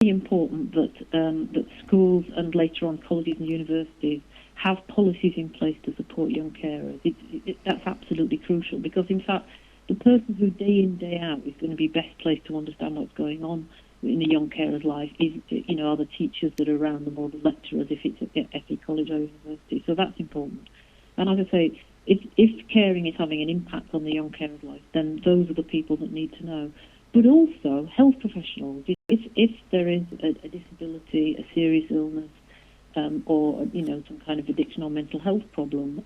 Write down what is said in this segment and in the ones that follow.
important that schools and later on colleges and universities have policies in place to support young carers. That's absolutely crucial, because in fact the person who day in, day out is going to be best placed to understand what's going on in a young carer's life are the teachers that are around them, or the lecturers if it's at FE college or university. So that's important. And as I say, if caring is having an impact on the young carer's life, then those are the people that need to know. But also health professionals. If there is a disability, a serious illness, or some kind of addiction or mental health problem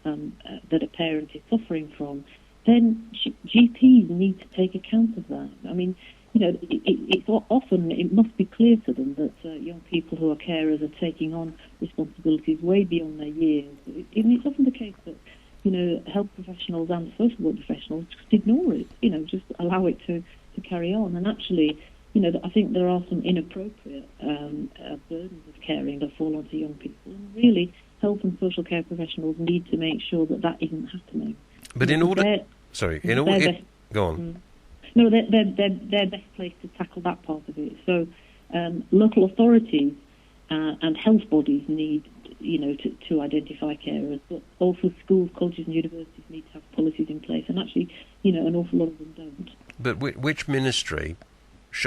that a parent is suffering from, then GPs need to take account of that. I mean, it must be clear to them that young people who are carers are taking on responsibilities way beyond their years. It's often the case that health professionals and social work professionals just ignore it. Just allow it to carry on. And actually, I think there are some inappropriate burdens of caring that fall onto young people. And really, health and social care professionals need to make sure that isn't happening. But go on. No, they're best placed to tackle that part of it. So local authorities and health bodies need, to identify carers, but also schools, colleges and universities need to have policies in place. And actually, an awful lot of them don't. But which ministry?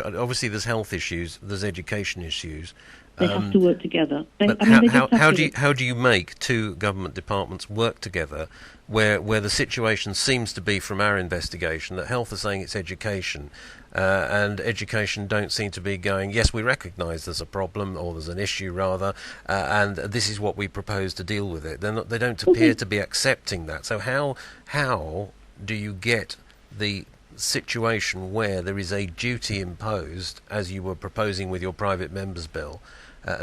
Obviously, there's health issues, there's education issues. They have to work together. How do you make two government departments work together where the situation seems to be, from our investigation, that health is saying it's education, and education don't seem to be going, yes, we recognise there's a problem, or there's an issue rather, and this is what we propose to deal with it. They don't appear to be accepting that. So how do you get the situation where there is a duty imposed, as you were proposing with your private members bill,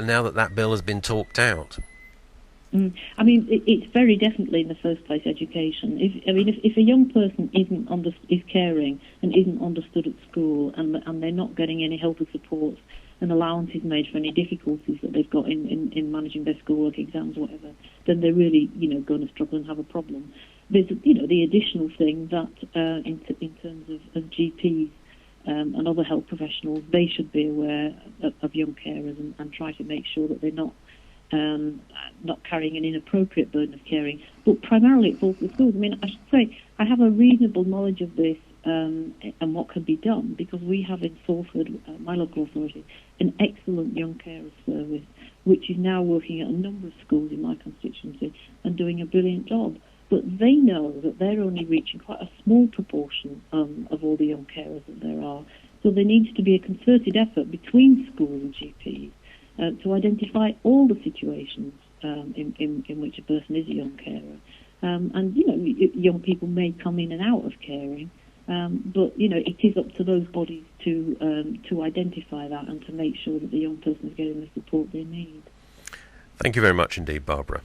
now that bill has been talked out? I mean, it's very definitely in the first place education. If a young person is caring and isn't understood at school, and they're not getting any help and support and allowances made for any difficulties that they've got in managing their schoolwork, exams, whatever, then they're really going to struggle and have a problem. There's the additional thing that in terms of GPs and other health professionals, they should be aware of young carers and try to make sure that they're not carrying an inappropriate burden of caring. But primarily it falls to schools. I mean, I should say I have a reasonable knowledge of this and what can be done, because we have in Salford, my local authority, an excellent young carers service, which is now working at a number of schools in my constituency and doing a brilliant job. But they know that they're only reaching quite a small proportion of all the young carers that there are. So there needs to be a concerted effort between schools and GPs to identify all the situations in which a person is a young carer. Young people may come in and out of caring, but it is up to those bodies to identify that and to make sure that the young person is getting the support they need. Thank you very much indeed, Barbara.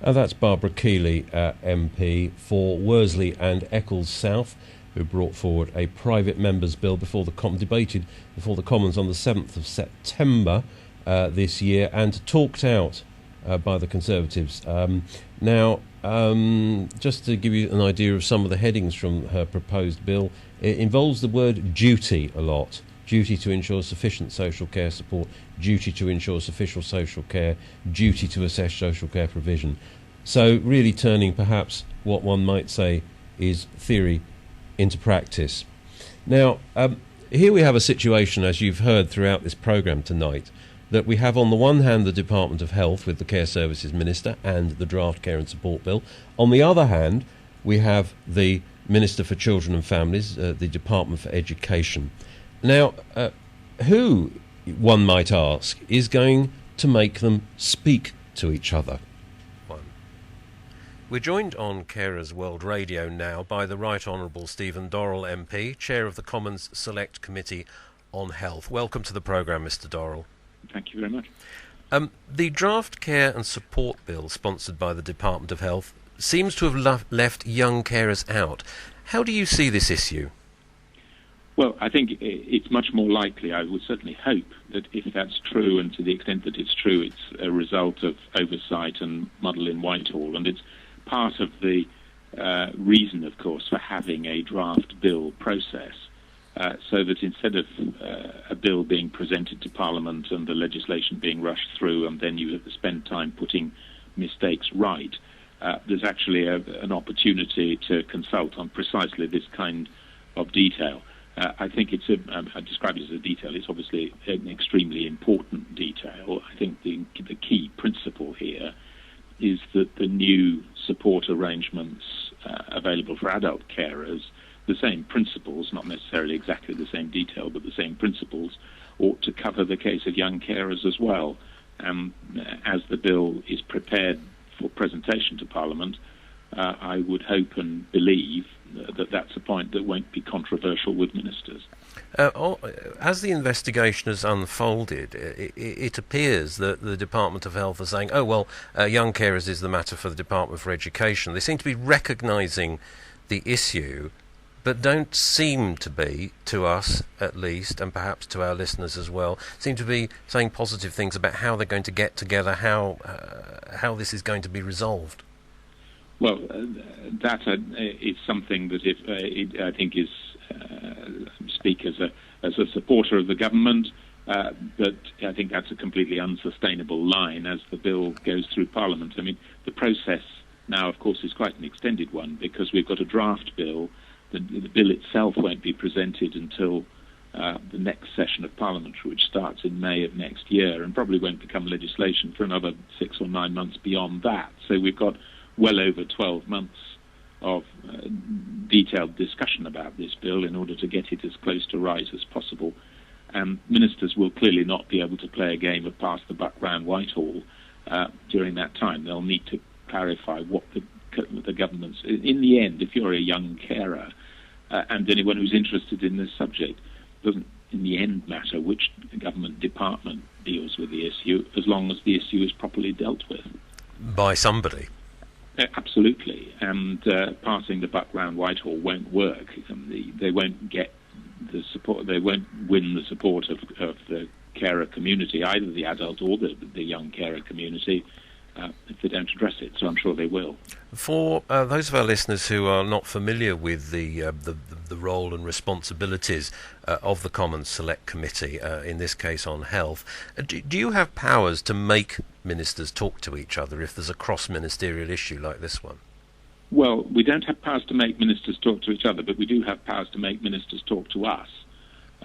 That's Barbara Keeley, MP for Worsley and Eccles South, who brought forward a private members' bill debated before the Commons on the 7th of September this year, and talked out by the Conservatives. Just to give you an idea of some of the headings from her proposed bill, it involves the word duty a lot. Duty to ensure sufficient social care support, duty to ensure sufficient social care, duty to assess social care provision. So really turning perhaps what one might say is theory into practice. Now, here we have a situation, as you've heard throughout this programme tonight, that we have on the one hand the Department of Health with the Care Services Minister and the draft Care and Support Bill. On the other hand, we have the Minister for Children and Families, the Department for Education. Now, who, one might ask, is going to make them speak to each other? We're joined on Carers World Radio now by the Right Honourable Stephen Dorrell MP, Chair of the Commons Select Committee on Health. Welcome to the programme, Mr Dorrell. Thank you very much. The draft Care and Support Bill, sponsored by the Department of Health, seems to have left young carers out. How do you see this issue? Well, I think it's much more likely, I would certainly hope, that if that's true, and to the extent that it's true, it's a result of oversight and muddle in Whitehall, and it's part of the reason, of course, for having a draft bill process. so that instead of a bill being presented to Parliament and the legislation being rushed through and then you spend time putting mistakes right, there's actually an opportunity to consult on precisely this kind of detail. I think I describe it as a detail. It's obviously an extremely important detail. I think the key principle here is that the new support arrangements available for adult carers, the same principles, not necessarily exactly the same detail, but the same principles, ought to cover the case of young carers as well. As the bill is prepared for presentation to Parliament, I would hope and believe that that's a point that won't be controversial with ministers. As the investigation has unfolded, it appears that the Department of Health are saying, young carers is the matter for the Department for Education. They seem to be recognising the issue, but don't seem to be, to us at least, and perhaps to our listeners as well, seem to be saying positive things about how they're going to get together, how this is going to be resolved. Well, that is something that I think is speak as a supporter of the government, but I think that's a completely unsustainable line as the bill goes through Parliament. I mean, the process now, of course, is quite an extended one because we've got a draft bill. The bill itself won't be presented until the next session of Parliament, which starts in May of next year, and probably won't become legislation for another 6 or 9 months beyond that. So we've got well over 12 months of detailed discussion about this bill in order to get it as close to right as possible. And ministers will clearly not be able to play a game of pass the buck round Whitehall during that time. They'll need to clarify what the government's... In the end, if you're a young carer and anyone who's interested in this subject, doesn't in the end matter which government department deals with the issue, as long as the issue is properly dealt with. By somebody. Absolutely, and passing the buck round Whitehall won't work. They won't get the support. They won't win the support of the carer community, either the adult or the young carer community, if they don't address it. So I'm sure they will. For those of our listeners who are not familiar with the role and responsibilities of the Commons Select Committee, in this case on health, do you have powers to make ministers talk to each other if there's a cross-ministerial issue like this one? Well, we don't have powers to make ministers talk to each other, but we do have powers to make ministers talk to us.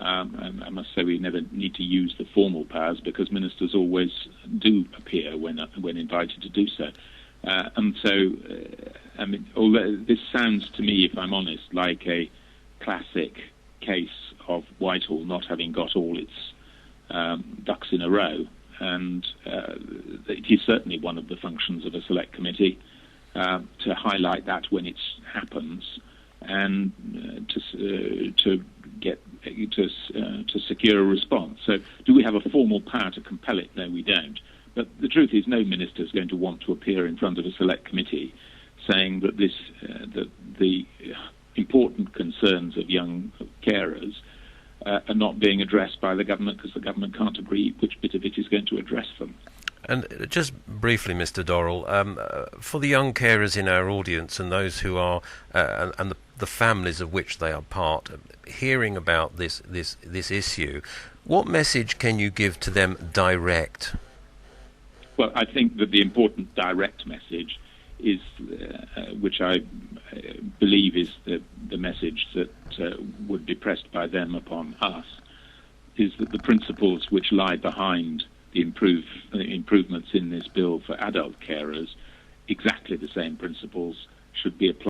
I must say we never need to use the formal powers because ministers always do appear when invited to do so. And so, I mean, although this sounds to me, if I'm honest, like a classic case of Whitehall not having got all its ducks in a row, and it is certainly one of the functions of a select committee to highlight that when it happens and to secure a response. So, do we have a formal power to compel it? No, we don't. But the truth is, no minister is going to want to appear in front of a select committee saying that that the important concerns of young carers are not being addressed by the government because the government can't agree which bit of it is going to address them. And just briefly, Mr. Dorrell, for the young carers in our audience and those who are, and the families of which they are part, hearing about this issue, what message can you give to them direct? Well, I think that the important direct message is, which I believe is the message that would be pressed by them upon us, is that the principles which lie behind the improvements in this bill for adult carers, exactly the same principles should be applied